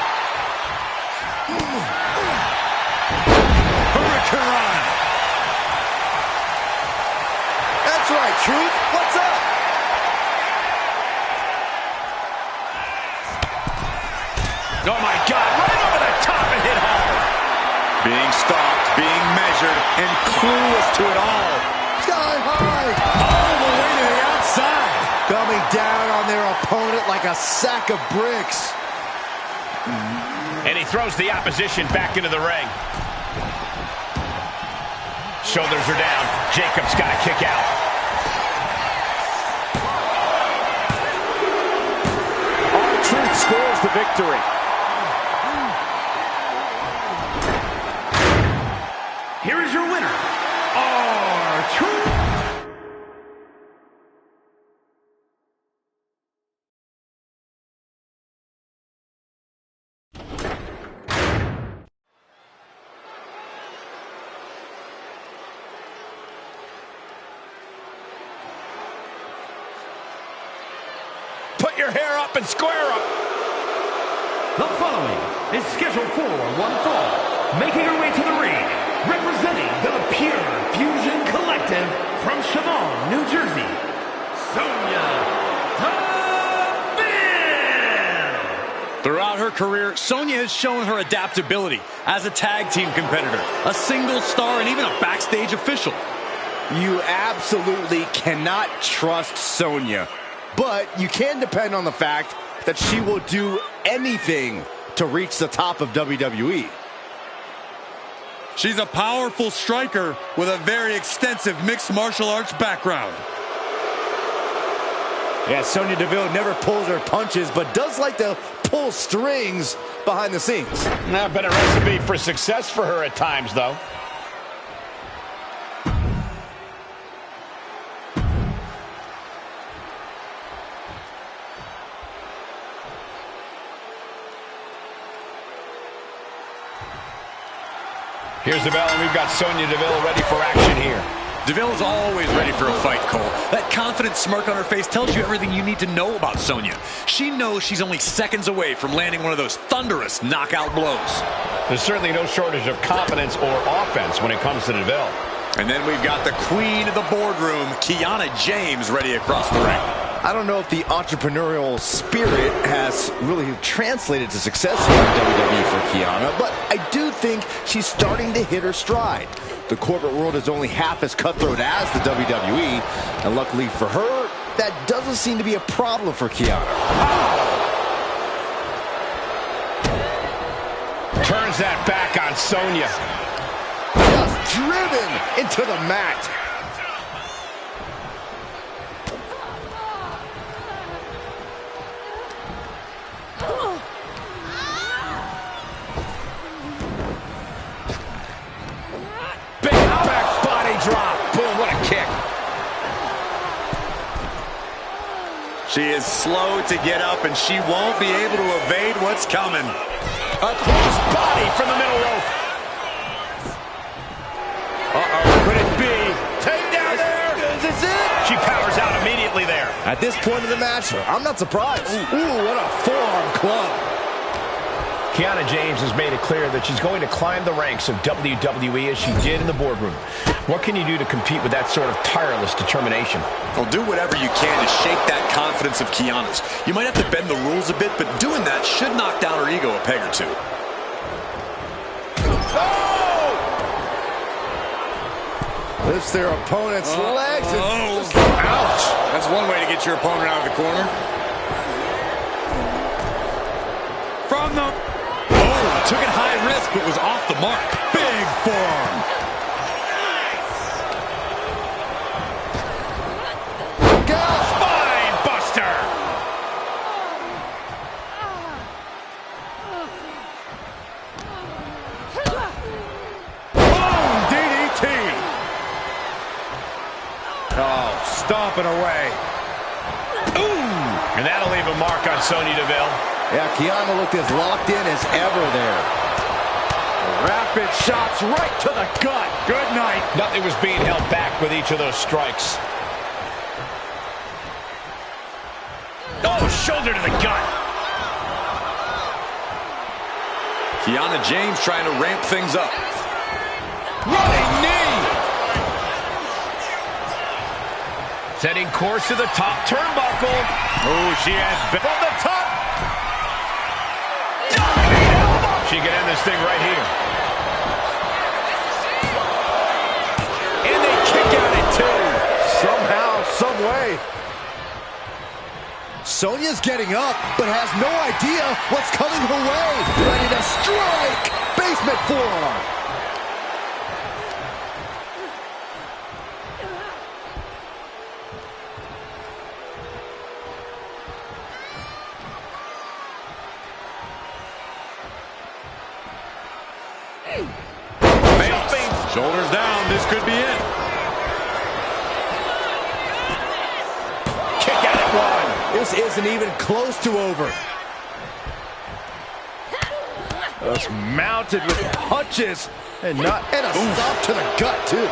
Hurricane. That's right, Truth. What's up? Oh, my God. Right over the top and hit hard. Being stalked, being measured, and clueless to it all. Sky high. All the way to the outside. Coming down on their opponent like a sack of bricks. And he throws the opposition back into the ring. Shoulders are down. Jacob's got to kick out. R-Truth scores the victory. Here is your winner, R-Truth. up and square up. The following is scheduled for one fall. Making her way to the ring, representing the Pure Fusion Collective from Chavon, New Jersey, Sonya Deville. Throughout her career, Sonya has shown her adaptability as a tag team competitor, a single star, and even a backstage official. You absolutely cannot trust Sonya, but you can depend on the fact that she will do anything to reach the top of WWE. She's a powerful striker with a very extensive mixed martial arts background. Yeah, Sonya Deville never pulls her punches, but does like to pull strings behind the scenes. Not been a recipe for success for her at times, though. Here's the bell, and we've got Sonya Deville ready for action here. Deville is always ready for a fight, Cole. That confident smirk on her face tells you everything you need to know about Sonya. She knows she's only seconds away from landing one of those thunderous knockout blows. There's certainly no shortage of confidence or offense when it comes to Deville. And then we've got the queen of the boardroom, Kiana James, ready across the ring. I don't know if the entrepreneurial spirit has really translated to success here in WWE for Kiana, but I do think she's starting to hit her stride. The corporate world is only half as cutthroat as the WWE, and luckily for her, that doesn't seem to be a problem for Kiana. Turns that back on Sonya. Just driven into the mat. She is slow to get up, and she won't be able to evade what's coming. A cross body from the middle rope. Uh-oh, could it be? Takedown there. Is this it? She powers out immediately there. At this point of the match, I'm not surprised. Ooh, what a forearm club. Kiana James has made it clear that she's going to climb the ranks of WWE as she did in the boardroom. What can you do to compete with that sort of tireless determination? Well, do whatever you can to shake that confidence of Kiana's. You might have to bend the rules a bit, but doing that should knock down her ego a peg or two. Oh! Lifts their opponent's legs. Ouch! That's one way to get your opponent out of the corner. From the... Took it high risk, but was off the mark. Big forearm. Spine buster. Boom! DDT! Oh, stomping away. Ooh! And that'll leave a mark on Sonya Deville. Yeah, Kiana looked as locked in as ever there. Rapid shots right to the gut. Good night. Nothing was being held back with each of those strikes. Oh, shoulder to the gut. Kiana James trying to ramp things up. Running knee. Setting course to the top turnbuckle. Oh, she has been from the top. She can end this thing right here. And they kick out at two. Somehow, some way. Sonya's getting up, but has no idea what's coming her way. Ready to strike. Basement forearm. Shoulders down. This could be it. Kick out at one. This isn't even close to over. Just mounted with punches and a stop to the gut too.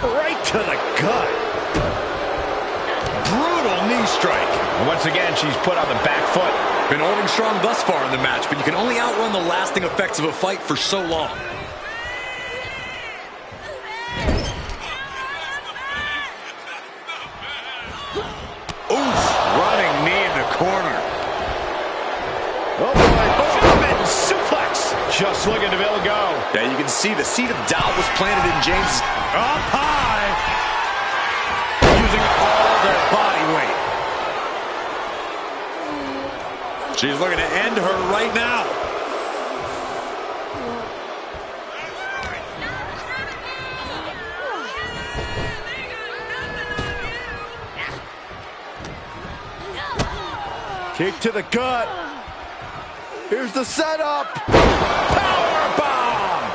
Right to the gut. brutal knee strike. And once again, she's put on the back foot. Been holding strong thus far in the match, but you can only outrun the lasting effects of a fight for so long. Oof, running knee in the corner. Oh boy, German suplex. Just looking to Bill go. Yeah, you can see the seed of doubt was planted in James. Up high. Using all their body weight. She's looking to end her right now. Kick to the gut. Here's the setup. Powerbomb.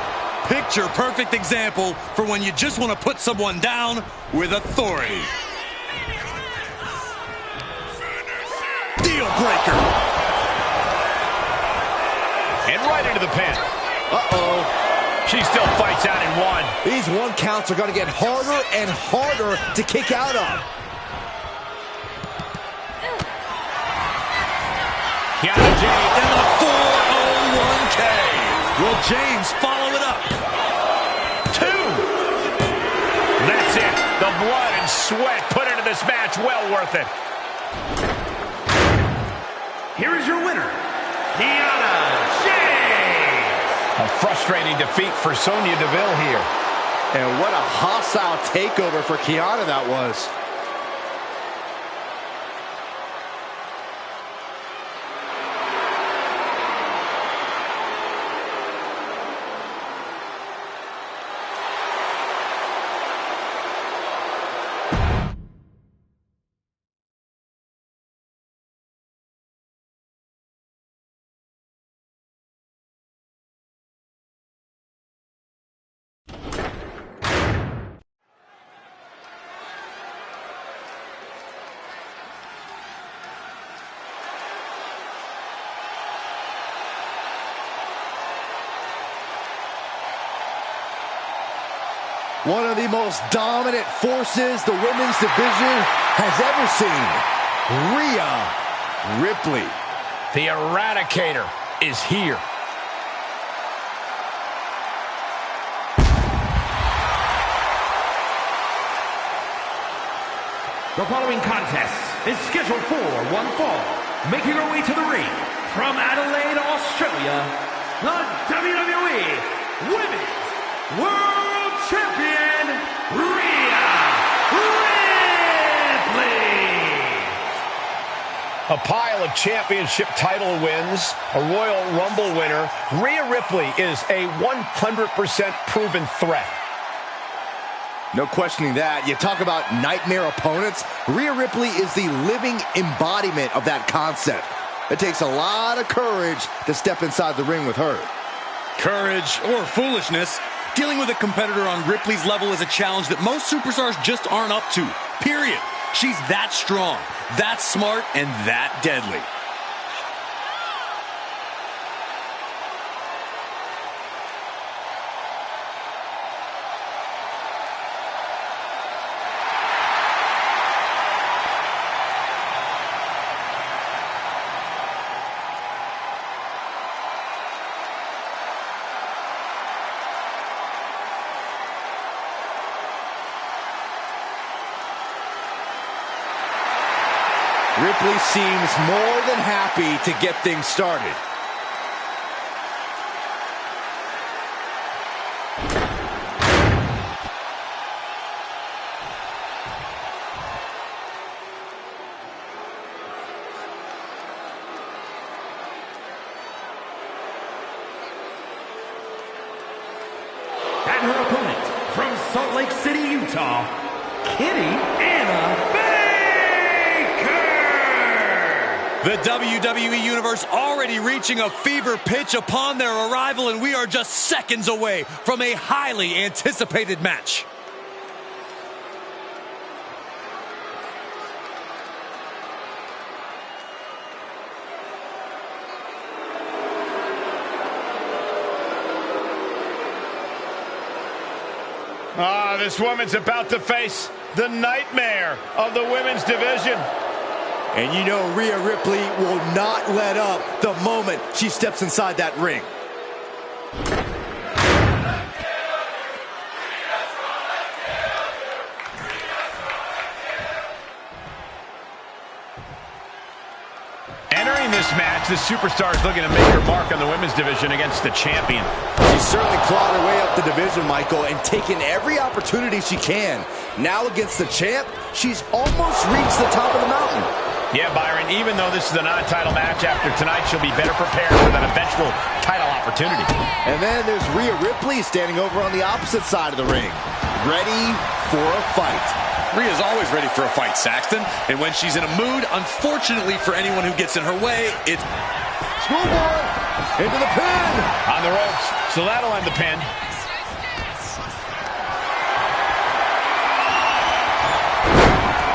Picture perfect example for when you just want to put someone down with authority. Deal breaker. And right into the pin. Uh-oh. She still fights out in one. These one counts are going to get harder and harder to kick out of. Kiana James And the 401k. Will James follow it up? 2. That's it. The blood and sweat put into this match. Well worth it. Here is your winner, Kiana James. A frustrating defeat for Sonya Deville here. And what a hostile takeover for Kiana that was. One of the most dominant forces the women's division has ever seen. Rhea Ripley. The Eradicator is here. The following contest is scheduled for one fall. Making her way to the ring from Adelaide, Australia, the WWE Women's World Champion, Rhea Ripley. A pile of championship title wins, a Royal Rumble winner, Rhea Ripley is a 100% proven threat. No questioning that. You talk about nightmare opponents. Rhea Ripley is the living embodiment of that concept. It takes a lot of courage to step inside the ring with her. Courage or foolishness. Dealing with a competitor on Ripley's level is a challenge that most superstars just aren't up to. Period. She's that strong, that smart, and that deadly. Ripley seems more than happy to get things started. And her opponent from Salt Lake City, Utah, Kitty Anna Baker. The WWE Universe already reaching a fever pitch upon their arrival, and we are just seconds away from a highly anticipated match. This woman's about to face the nightmare of the women's division. And you know Rhea Ripley will not let up the moment she steps inside that ring. Entering this match, the superstar is looking to make her mark on the women's division against the champion. She's certainly clawed her way up the division, Michael, and taken every opportunity she can. Now against the champ, she's almost reached the top of the mountain. Yeah, Byron, even though this is a non-title match, after tonight she'll be better prepared for that eventual title opportunity. And then there's Rhea Ripley standing over on the opposite side of the ring, ready for a fight. Rhea's always ready for a fight, Saxton. And when she's in a mood, unfortunately for anyone who gets in her way, it's... Schoolboy into the pin. On the ropes, so that'll end the pin.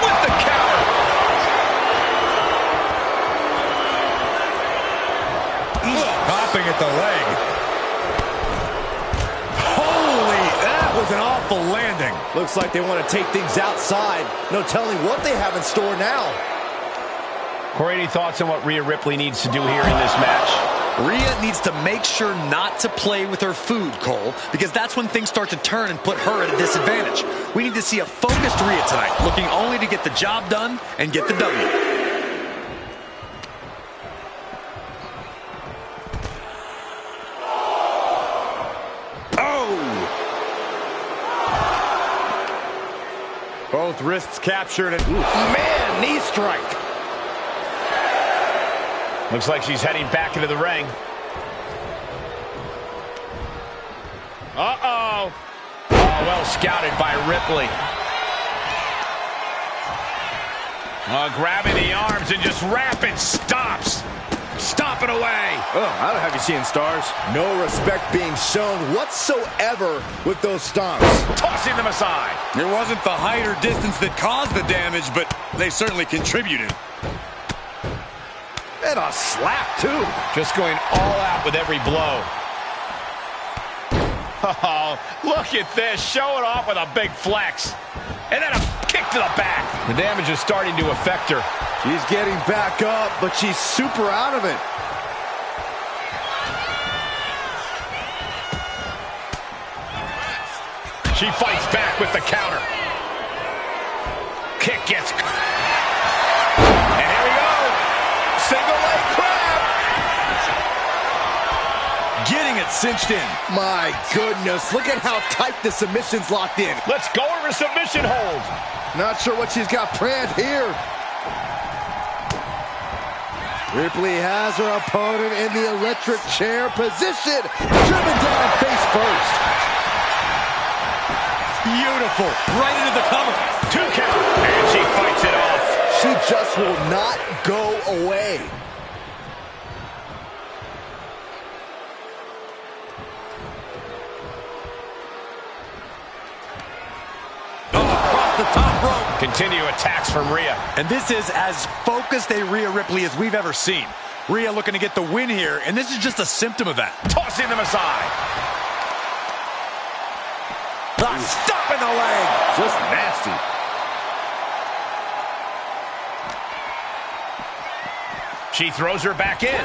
With the counter. Popping at the leg. Holy, that was an awful landing. Looks like they want to take things outside. No telling what they have in store now. Corey, any thoughts on what Rhea Ripley needs to do here in this match? Rhea needs to make sure not to play with her food, Cole, because that's when things start to turn and put her at a disadvantage. We need to see a focused Rhea tonight, looking only to get the job done and get the W. Both wrists captured and Man, knee strike. Looks like she's heading back into the ring. Uh-oh. Oh, well scouted by Ripley. Grabbing the arms and just rapid stops. Stomping away. Oh, I don't have you seeing stars. No respect being shown whatsoever with those stomps. Tossing them aside. It wasn't the height or distance that caused the damage, but they certainly contributed. And a slap, too. Just going all out with every blow. Oh, look at this. Showing off with a big flex. And then a kick to the back. The damage is starting to affect her. She's getting back up, but she's super out of it. She fights back with the counter. Kick gets... And here we go. Single leg crab. Getting it cinched in. My goodness, look at how tight the submission's locked in. Let's go over submission hold. Not sure what she's got planned here. Ripley has her opponent in the electric chair position. Driven down face first. Beautiful. Right into the cover. 2 count. And she fights it off. She just will not go away. The top rope. Continue attacks from Rhea. And this is as focused a Rhea Ripley as we've ever seen. Rhea looking to get the win here, and this is just a symptom of that. Tossing them aside. Stop in the leg. Just nasty. She throws her back in.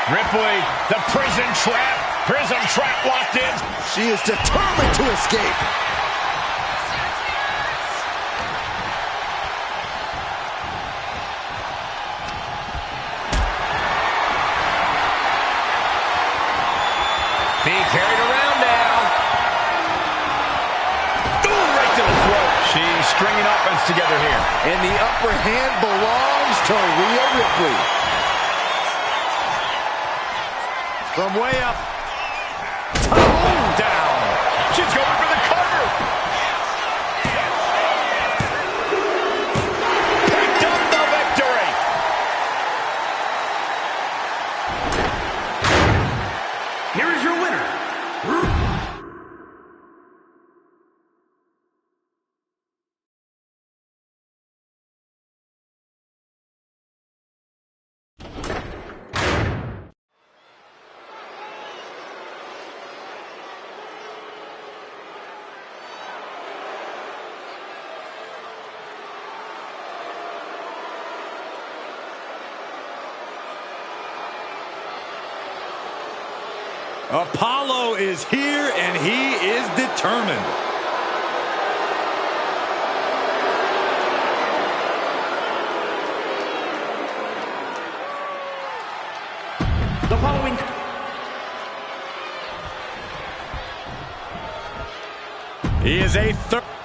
Ripley, the prison trap locked in. She is determined to escape. Being carried around now. Ooh, right to the throat. She's stringing offense together here. And the upper hand belongs to Rhea Ripley. From way up. Down. She's going for the Apollo is here, and he is determined. The following... He is a third.